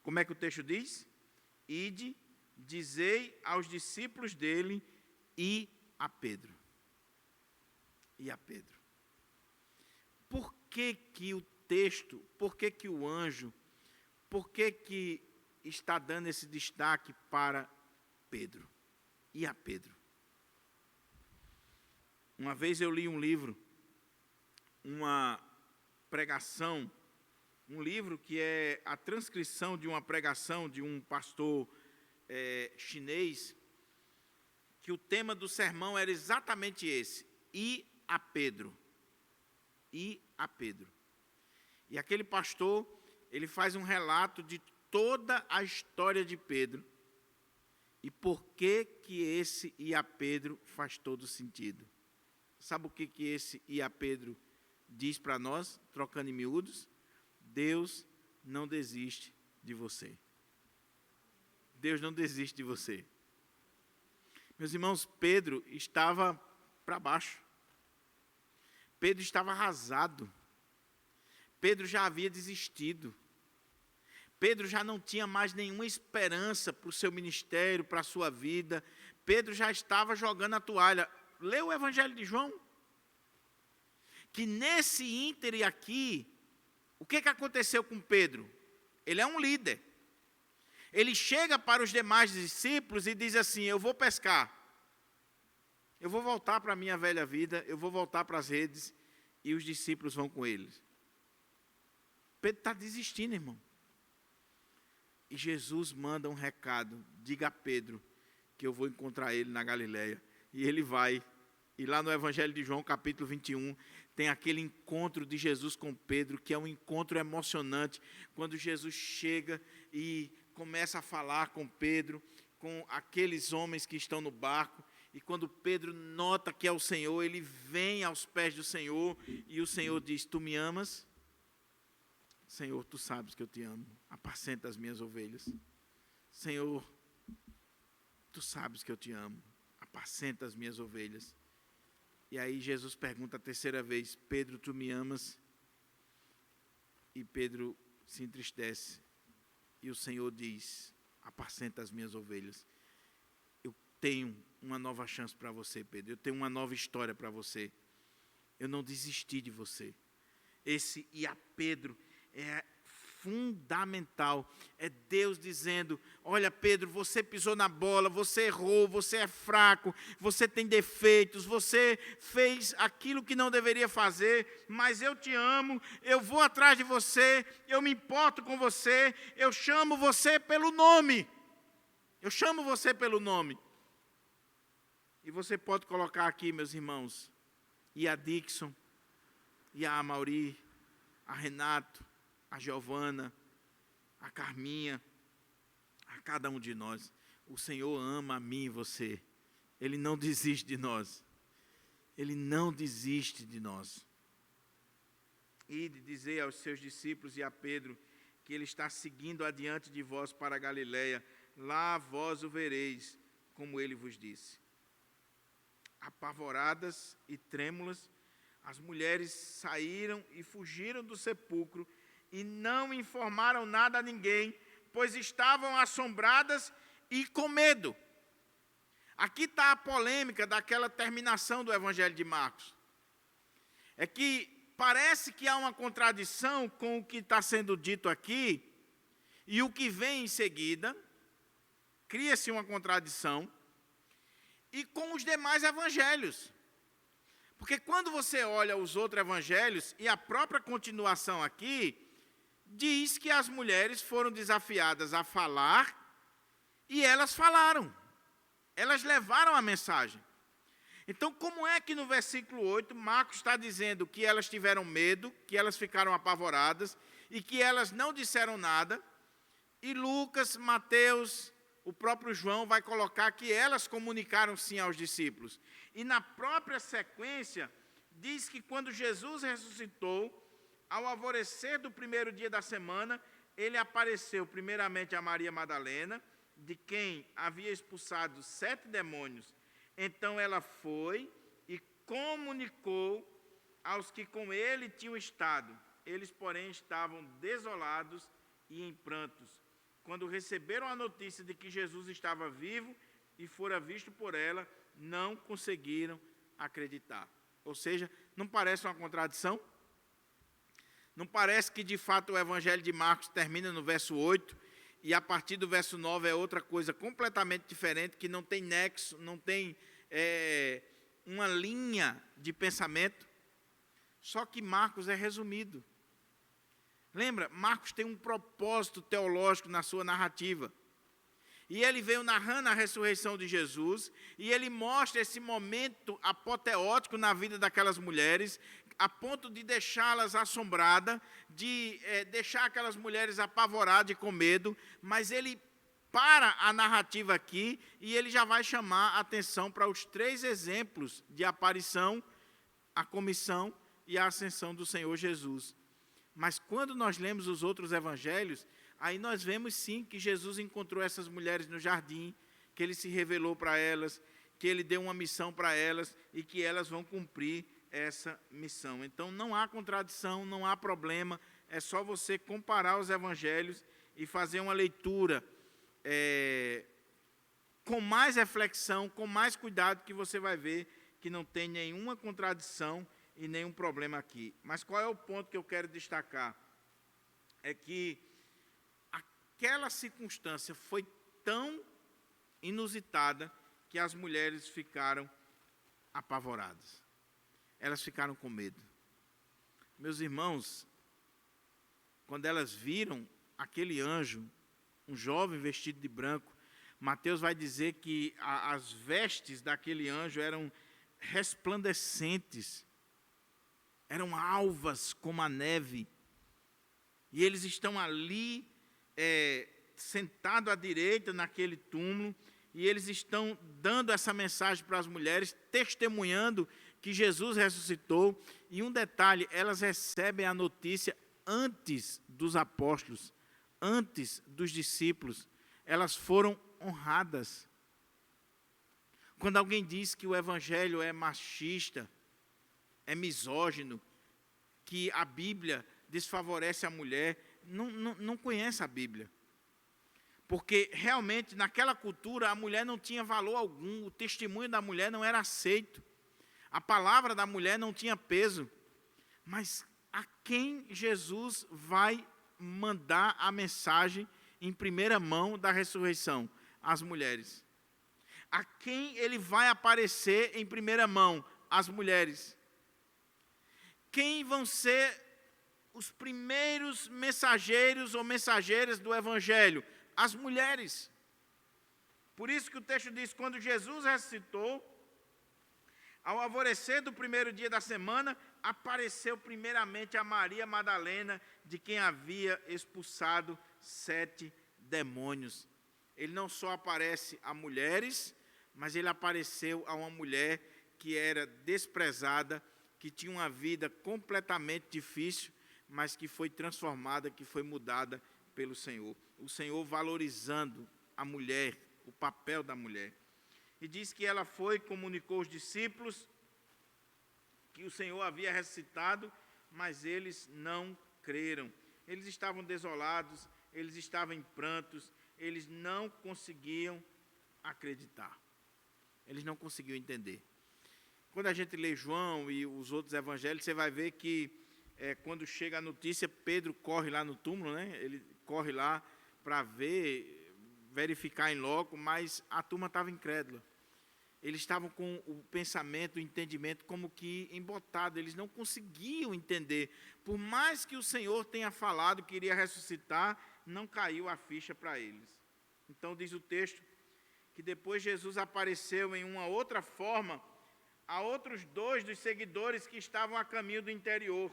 Como é que o texto diz? Ide, dizei aos discípulos dele e a Pedro. E a Pedro. Por que que o texto, por que que o anjo, por que que está dando esse destaque para Pedro? E a Pedro. Uma vez eu li um livro, uma pregação, um livro que é a transcrição de uma pregação de um pastor chinês, que o tema do sermão era exatamente esse, e a Pedro. E a Pedro. E aquele pastor, ele faz um relato de toda a história de Pedro, e por que que esse e a Pedro faz todo sentido. Sabe o que que esse e a Pedro diz para nós, trocando em miúdos? Deus não desiste de você. Deus não desiste de você. Meus irmãos, Pedro estava para baixo. Pedro estava arrasado. Pedro já havia desistido. Pedro já não tinha mais nenhuma esperança para o seu ministério, para a sua vida. Pedro já estava jogando a toalha. Lê o Evangelho de João. Que nesse íntere aqui, o que aconteceu com Pedro? Ele é um líder. Ele chega para os demais discípulos e diz assim, eu vou pescar. Eu vou voltar para a minha velha vida, eu vou voltar para as redes, e os discípulos vão com eles. Pedro está desistindo, irmão. E Jesus manda um recado, diga a Pedro que eu vou encontrar ele na Galileia. E ele vai. E lá no Evangelho de João, capítulo 21, tem aquele encontro de Jesus com Pedro, que é um encontro emocionante, quando Jesus chega e começa a falar com Pedro, com aqueles homens que estão no barco, e quando Pedro nota que é o Senhor, ele vem aos pés do Senhor, e o Senhor diz: tu me amas? Senhor, tu sabes que eu te amo, apacenta as minhas ovelhas. Senhor, tu sabes que eu te amo, apacenta as minhas ovelhas. E aí Jesus pergunta a terceira vez: Pedro, tu me amas? E Pedro se entristece. E o Senhor diz: apacenta as minhas ovelhas. Eu tenho uma nova chance para você, Pedro. Eu tenho uma nova história para você. Eu não desisti de você. Esse e a Pedro é fundamental. É Deus dizendo: olha, Pedro, você pisou na bola, você errou, você é fraco, você tem defeitos, você fez aquilo que não deveria fazer, mas eu te amo, eu vou atrás de você, eu me importo com você, eu chamo você pelo nome. Eu chamo você pelo nome. E você pode colocar aqui, meus irmãos, e a Dixon, e a Amauri, a Renato, a Giovana, a Carminha, a cada um de nós. O Senhor ama a mim e você. Ele não desiste de nós. Ele não desiste de nós. E de dizer aos seus discípulos e a Pedro que ele está seguindo adiante de vós para a Galileia. Lá vós o vereis, como ele vos disse. Apavoradas e trêmulas, as mulheres saíram e fugiram do sepulcro e não informaram nada a ninguém, pois estavam assombradas e com medo. Aqui está a polêmica daquela terminação do Evangelho de Marcos. É que parece que há uma contradição com o que está sendo dito aqui e o que vem em seguida. Cria-se uma contradição. E com os demais evangelhos. Porque quando você olha os outros evangelhos, e a própria continuação aqui, diz que as mulheres foram desafiadas a falar, e elas falaram. Elas levaram a mensagem. Então, como é que no versículo 8, Marcos está dizendo que elas tiveram medo, que elas ficaram apavoradas, e que elas não disseram nada, e Lucas, Mateus, o próprio João vai colocar que elas comunicaram sim aos discípulos. E na própria sequência, diz que quando Jesus ressuscitou, ao alvorecer do primeiro dia da semana, ele apareceu primeiramente a Maria Madalena, de quem havia expulsado 7 demônios. Então ela foi e comunicou aos que com ele tinham estado. Eles, porém, estavam desolados e em prantos. Quando receberam a notícia de que Jesus estava vivo e fora visto por ela, não conseguiram acreditar. Ou seja, não parece uma contradição? Não parece que de fato o Evangelho de Marcos termina no verso 8 e a partir do verso 9 é outra coisa completamente diferente, que não tem nexo, não tem uma linha de pensamento? Só que Marcos é resumido. Lembra, Marcos tem um propósito teológico na sua narrativa. E ele veio narrando a ressurreição de Jesus, e ele mostra esse momento apoteótico na vida daquelas mulheres, a ponto de deixá-las assombradas, de deixar aquelas mulheres apavoradas e com medo, mas ele para a narrativa aqui, e ele já vai chamar a atenção para os 3 exemplos de aparição, a comissão e a ascensão do Senhor Jesus. Mas quando nós lemos os outros evangelhos, aí nós vemos sim que Jesus encontrou essas mulheres no jardim, que ele se revelou para elas, que ele deu uma missão para elas e que elas vão cumprir essa missão. Então não há contradição, não há problema, é só você comparar os evangelhos e fazer uma leitura com mais reflexão, com mais cuidado, que você vai ver que não tem nenhuma contradição e nenhum problema aqui. Mas qual é o ponto que eu quero destacar? É que aquela circunstância foi tão inusitada que as mulheres ficaram apavoradas. Elas ficaram com medo. Meus irmãos, quando elas viram aquele anjo, um jovem vestido de branco, Mateus vai dizer que as vestes daquele anjo eram resplandecentes, eram alvas como a neve, e eles estão ali, sentados à direita naquele túmulo, e eles estão dando essa mensagem para as mulheres, testemunhando que Jesus ressuscitou. E um detalhe, elas recebem a notícia antes dos apóstolos, antes dos discípulos. Elas foram honradas. Quando alguém diz que o evangelho é machista, é misógino, que a Bíblia desfavorece a mulher, não conhece a Bíblia. Porque realmente naquela cultura a mulher não tinha valor algum, o testemunho da mulher não era aceito, a palavra da mulher não tinha peso. Mas a quem Jesus vai mandar a mensagem em primeira mão da ressurreição? As mulheres. A quem ele vai aparecer em primeira mão? As mulheres. Quem vão ser os primeiros mensageiros ou mensageiras do evangelho? As mulheres. Por isso que o texto diz, quando Jesus ressuscitou, ao alvorecer do primeiro dia da semana, apareceu primeiramente a Maria Madalena, de quem havia expulsado 7 demônios. Ele não só aparece a mulheres, mas ele apareceu a uma mulher que era desprezada, que tinha uma vida completamente difícil, mas que foi transformada, que foi mudada pelo Senhor. O Senhor valorizando a mulher, o papel da mulher. E diz que ela foi e comunicou aos discípulos que o Senhor havia ressuscitado, mas eles não creram. Eles estavam desolados, eles estavam em prantos, eles não conseguiam acreditar. Eles não conseguiam entender. Quando a gente lê João e os outros evangelhos, você vai ver que quando chega a notícia, Pedro corre lá no túmulo, né? Ele corre lá para verificar em loco, mas a turma estava incrédula. Eles estavam com o pensamento, o entendimento como que embotado, eles não conseguiam entender. Por mais que o Senhor tenha falado que iria ressuscitar, não caiu a ficha para eles. Então diz o texto que depois Jesus apareceu em uma outra forma a outros 2 dos seguidores que estavam a caminho do interior.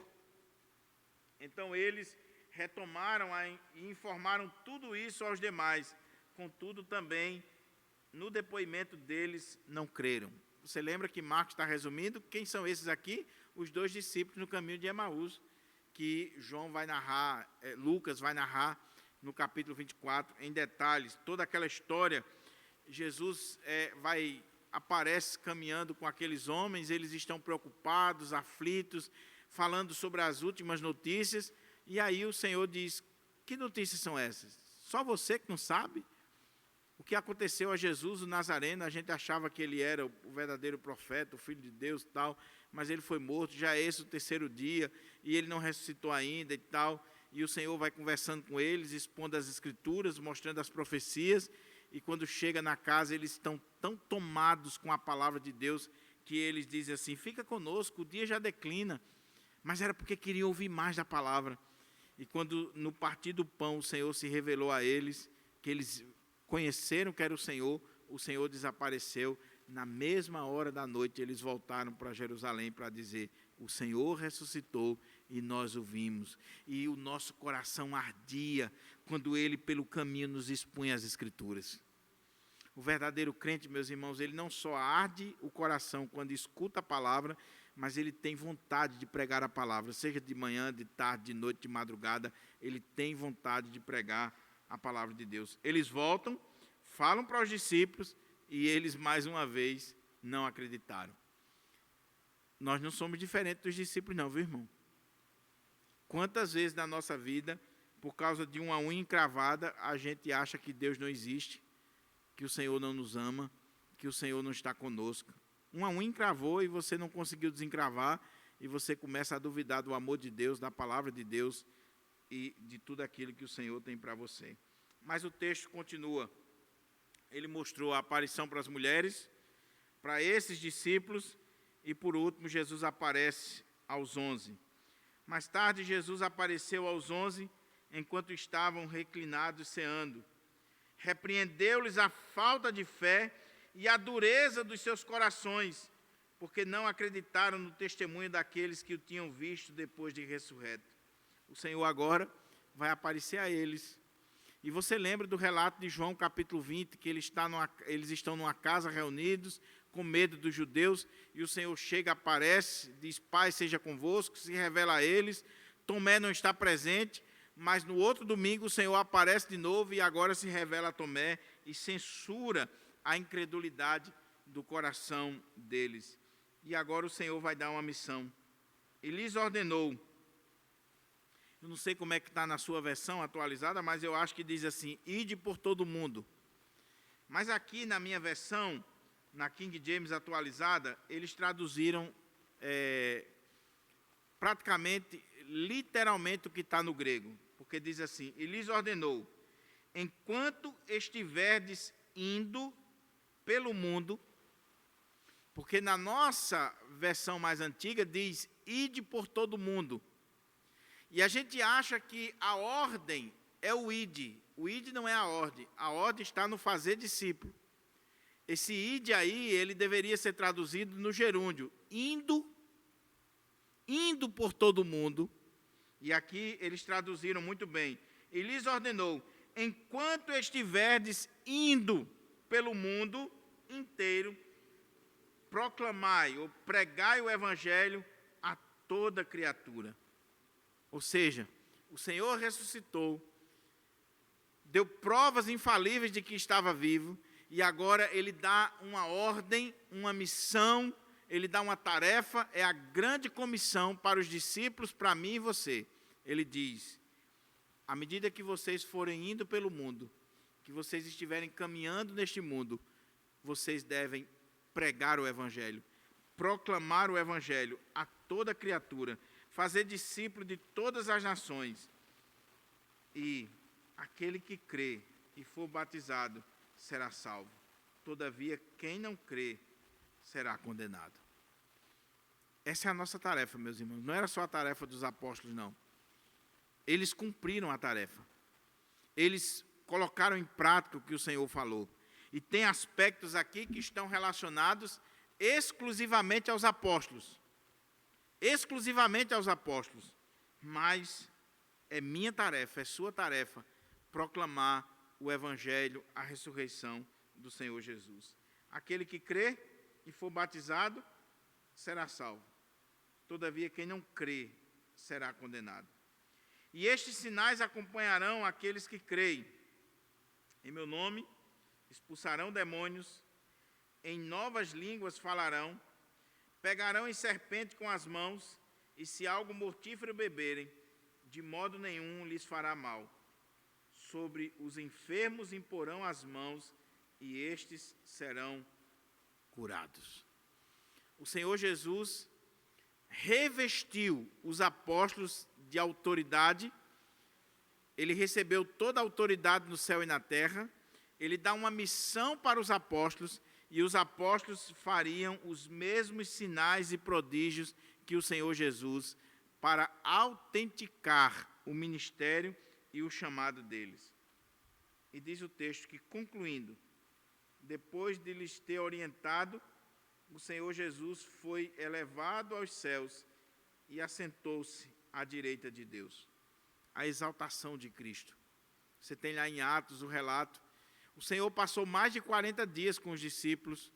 Então eles retomaram e informaram tudo isso aos demais. Contudo, também, no depoimento deles, não creram. Você lembra que Marcos está resumindo? Quem são esses aqui? Os 2 discípulos no caminho de Emaús, que João vai narrar, Lucas vai narrar no capítulo 24, em detalhes, toda aquela história. Jesus aparece caminhando com aqueles homens, eles estão preocupados, aflitos, falando sobre as últimas notícias, e aí o Senhor diz, que notícias são essas? Só você que não sabe? O que aconteceu a Jesus, o Nazareno, a gente achava que ele era o verdadeiro profeta, o Filho de Deus e tal, mas ele foi morto, já é esse o 3º dia, e ele não ressuscitou ainda e tal, e o Senhor vai conversando com eles, expondo as Escrituras, mostrando as profecias, e quando chega na casa, eles estão tão tomados com a palavra de Deus, que eles dizem assim, fica conosco, o dia já declina, mas era porque queriam ouvir mais da palavra. E quando no partir do pão o Senhor se revelou a eles, que eles conheceram que era o Senhor desapareceu. Na mesma hora da noite eles voltaram para Jerusalém para dizer, o Senhor ressuscitou e nós o vimos. E o nosso coração ardia quando ele pelo caminho nos expunha as Escrituras. O verdadeiro crente, meus irmãos, ele não só arde o coração quando escuta a palavra, mas ele tem vontade de pregar a palavra, seja de manhã, de tarde, de noite, de madrugada, ele tem vontade de pregar a palavra de Deus. Eles voltam, falam para os discípulos e eles, mais uma vez, não acreditaram. Nós não somos diferentes dos discípulos não, viu, irmão? Quantas vezes na nossa vida, por causa de uma unha encravada, a gente acha que Deus não existe, que o Senhor não nos ama, que o Senhor não está conosco. Uma unha encravou e você não conseguiu desencravar, e você começa a duvidar do amor de Deus, da palavra de Deus e de tudo aquilo que o Senhor tem para você. Mas o texto continua. Ele mostrou a aparição para as mulheres, para esses discípulos, e por último Jesus aparece aos 11. Mais tarde Jesus apareceu aos 11, enquanto estavam reclinados ceando. repreendeu-lhes a falta de fé e a dureza dos seus corações, porque não acreditaram no testemunho daqueles que o tinham visto depois de ressurreto. O Senhor agora vai aparecer a eles. E você lembra do relato de João capítulo 20, que eles estão numa casa reunidos, com medo dos judeus, e o Senhor chega, aparece, diz: Pai seja convosco, se revela a eles. Tomé não está presente, mas no outro domingo o Senhor aparece de novo e agora se revela a Tomé e censura a incredulidade do coração deles. E agora o Senhor vai dar uma missão. E lhes ordenou. Eu não sei como é que está na sua versão atualizada, mas eu acho que diz assim: ide por todo mundo. Mas aqui na minha versão, na King James atualizada, eles traduziram praticamente, literalmente o que está no grego. Porque diz assim: e lhes ordenou, enquanto estiverdes indo pelo mundo, porque na nossa versão mais antiga diz, ide por todo mundo. E a gente acha que a ordem é o ide. O ide não é a ordem está no fazer discípulo. Esse ide aí, ele deveria ser traduzido no gerúndio, indo por todo mundo. E aqui eles traduziram muito bem. E lhes ordenou, enquanto estiverdes indo pelo mundo inteiro, proclamai ou pregai o evangelho a toda criatura. Ou seja, o Senhor ressuscitou, deu provas infalíveis de que estava vivo, e agora Ele dá uma ordem, uma missão, Ele dá uma tarefa, é a grande comissão para os discípulos, para mim e você. Ele diz, à medida que vocês forem indo pelo mundo, que vocês estiverem caminhando neste mundo, vocês devem pregar o Evangelho, proclamar o Evangelho a toda criatura, fazer discípulo de todas as nações. E aquele que crê e for batizado será salvo. Todavia, quem não crê será condenado. Essa é a nossa tarefa, meus irmãos. Não era só a tarefa dos apóstolos, não. Eles cumpriram a tarefa. Eles colocaram em prática o que o Senhor falou. E tem aspectos aqui que estão relacionados exclusivamente aos apóstolos. Exclusivamente aos apóstolos. Mas é minha tarefa, é sua tarefa, proclamar o Evangelho, a ressurreição do Senhor Jesus. Aquele que crê e for batizado será salvo. Todavia, quem não crê será condenado. E estes sinais acompanharão aqueles que creem. Em meu nome expulsarão demônios, em novas línguas falarão, pegarão em serpente com as mãos, e se algo mortífero beberem, de modo nenhum lhes fará mal. Sobre os enfermos imporão as mãos, e estes serão curados. O Senhor Jesus revestiu os apóstolos de autoridade, ele recebeu toda a autoridade no céu e na terra, ele dá uma missão para os apóstolos, e os apóstolos fariam os mesmos sinais e prodígios que o Senhor Jesus, para autenticar o ministério e o chamado deles. E diz o texto que, concluindo, depois de lhes ter orientado, o Senhor Jesus foi elevado aos céus e assentou-se à direita de Deus. A exaltação de Cristo. Você tem lá em Atos o relato. O Senhor passou mais de 40 dias com os discípulos.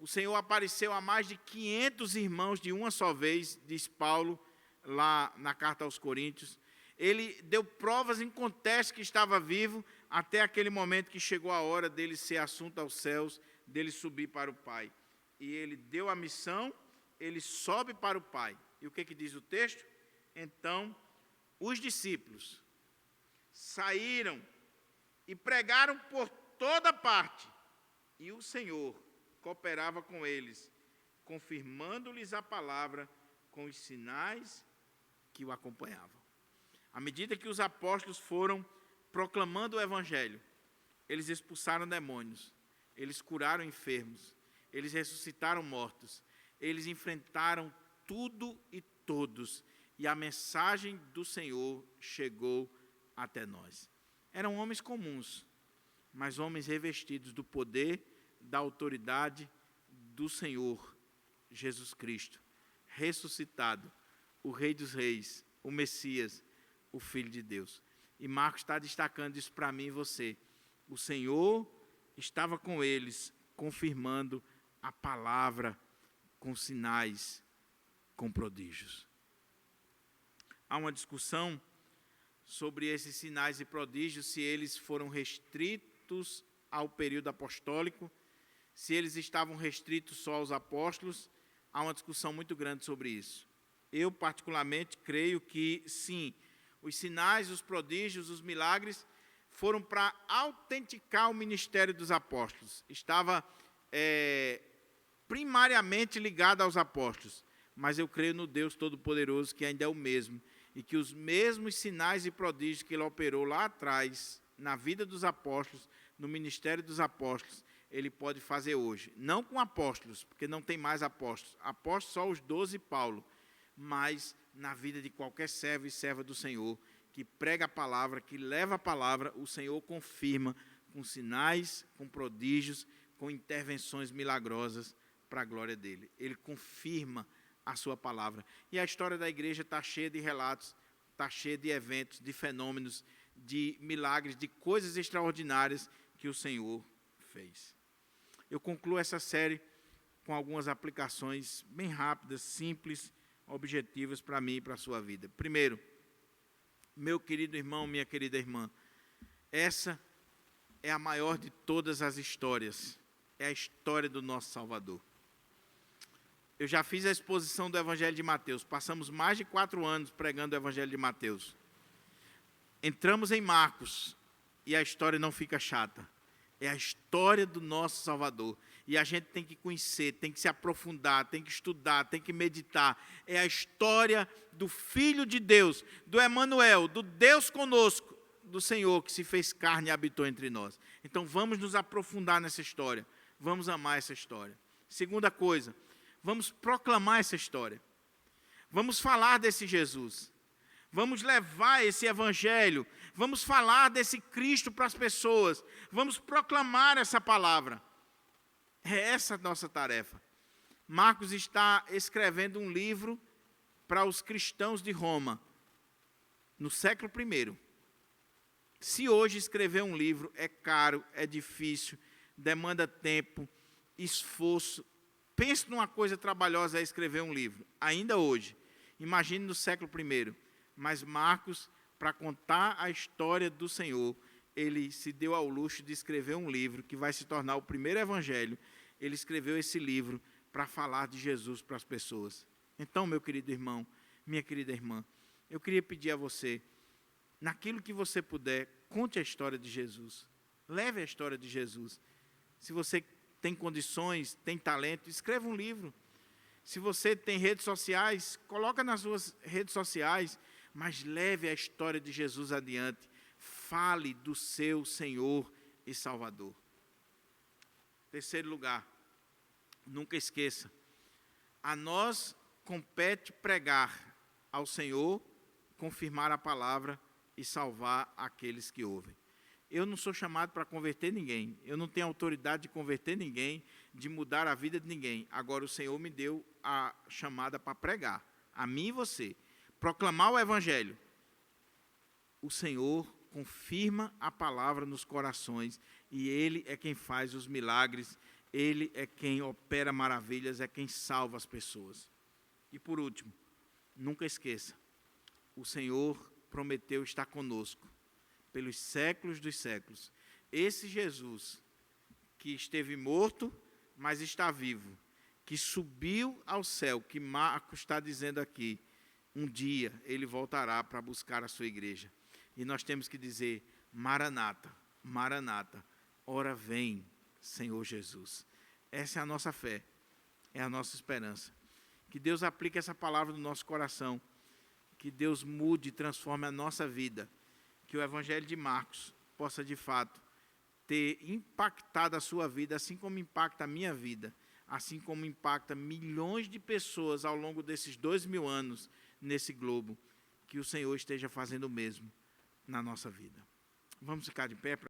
O Senhor apareceu a mais de 500 irmãos de uma só vez, diz Paulo, lá na carta aos Coríntios. Ele deu provas incontestáveis que estava vivo, até aquele momento que chegou a hora dele ser assunto aos céus, dele subir para o Pai. E ele deu a missão, ele sobe para o Pai. E o que diz o texto? Então, os discípulos saíram e pregaram por toda parte, e o Senhor cooperava com eles, confirmando-lhes a palavra com os sinais que o acompanhavam. À medida que os apóstolos foram proclamando o Evangelho, eles expulsaram demônios, eles curaram enfermos, eles ressuscitaram mortos, eles enfrentaram tudo e todos, e a mensagem do Senhor chegou até nós. Eram homens comuns, mas homens revestidos do poder, da autoridade do Senhor Jesus Cristo, ressuscitado, o Rei dos Reis, o Messias, o Filho de Deus. E Marcos está destacando isso para mim e você. O Senhor estava com eles, confirmando a palavra com sinais, com prodígios. Há uma discussão sobre esses sinais e prodígios, se eles foram restritos ao período apostólico, se eles estavam restritos só aos apóstolos. Há uma discussão muito grande sobre isso. Eu, particularmente, creio que, sim, os sinais, os prodígios, os milagres foram para autenticar o ministério dos apóstolos. Estava primariamente ligado aos apóstolos, mas eu creio no Deus Todo-Poderoso, que ainda é o mesmo, e que os mesmos sinais e prodígios que Ele operou lá atrás, na vida dos apóstolos, no ministério dos apóstolos, Ele pode fazer hoje. Não com apóstolos, porque não tem mais apóstolos. Apóstolos só os 12 e Paulo, mas na vida de qualquer servo e serva do Senhor, que prega a palavra, que leva a palavra, o Senhor confirma com sinais, com prodígios, com intervenções milagrosas para a glória dEle. Ele confirma a sua palavra. E a história da igreja está cheia de relatos, está cheia de eventos, de fenômenos, de milagres, de coisas extraordinárias que o Senhor fez. Eu concluo essa série com algumas aplicações bem rápidas, simples, objetivas para mim e para a sua vida. Primeiro, meu querido irmão, minha querida irmã, essa é a maior de todas as histórias, é a história do nosso Salvador. Eu já fiz a exposição do Evangelho de Mateus, passamos mais de 4 anos pregando o Evangelho de Mateus. Entramos em Marcos e a história não fica chata. É a história do nosso Salvador. E a gente tem que conhecer, tem que se aprofundar, tem que estudar, tem que meditar. É a história do Filho de Deus, do Emanuel, do Deus conosco, do Senhor que se fez carne e habitou entre nós. Então vamos nos aprofundar nessa história. Vamos amar essa história. Segunda coisa, vamos proclamar essa história. Vamos falar desse Jesus. Vamos levar esse evangelho. Vamos falar desse Cristo para as pessoas. Vamos proclamar essa palavra. É essa a nossa tarefa. Marcos está escrevendo um livro para os cristãos de Roma, no século I. Se hoje escrever um livro é caro, é difícil, demanda tempo, esforço. Pense numa coisa trabalhosa, é escrever um livro, ainda hoje. Imagine no século I. Mas Marcos, para contar a história do Senhor, ele se deu ao luxo de escrever um livro que vai se tornar o primeiro evangelho. Ele escreveu esse livro para falar de Jesus para as pessoas. Então, meu querido irmão, minha querida irmã, eu queria pedir a você, naquilo que você puder, conte a história de Jesus. Leve a história de Jesus. Se você tem condições, tem talento, escreva um livro. Se você tem redes sociais, coloca nas suas redes sociais, mas leve a história de Jesus adiante. Fale do seu Senhor e Salvador. Terceiro lugar, nunca esqueça, a nós compete pregar ao Senhor, confirmar a palavra e salvar aqueles que ouvem. Eu não sou chamado para converter ninguém, eu não tenho autoridade de converter ninguém, de mudar a vida de ninguém. Agora o Senhor me deu a chamada para pregar, a mim e você. Proclamar o Evangelho. O Senhor confirma a palavra nos corações e Ele é quem faz os milagres, Ele é quem opera maravilhas, é quem salva as pessoas. E por último, nunca esqueça, o Senhor prometeu estar conosco pelos séculos dos séculos. Esse Jesus que esteve morto, mas está vivo, que subiu ao céu, que Marcos está dizendo aqui, um dia ele voltará para buscar a sua igreja. E nós temos que dizer, Maranata, Maranata, ora vem, Senhor Jesus. Essa é a nossa fé, é a nossa esperança. Que Deus aplique essa palavra no nosso coração, que Deus mude e transforme a nossa vida, que o Evangelho de Marcos possa de fato ter impactado a sua vida, assim como impacta a minha vida, assim como impacta milhões de pessoas ao longo desses 2000 anos nesse globo, que o Senhor esteja fazendo o mesmo na nossa vida. Vamos ficar de pé para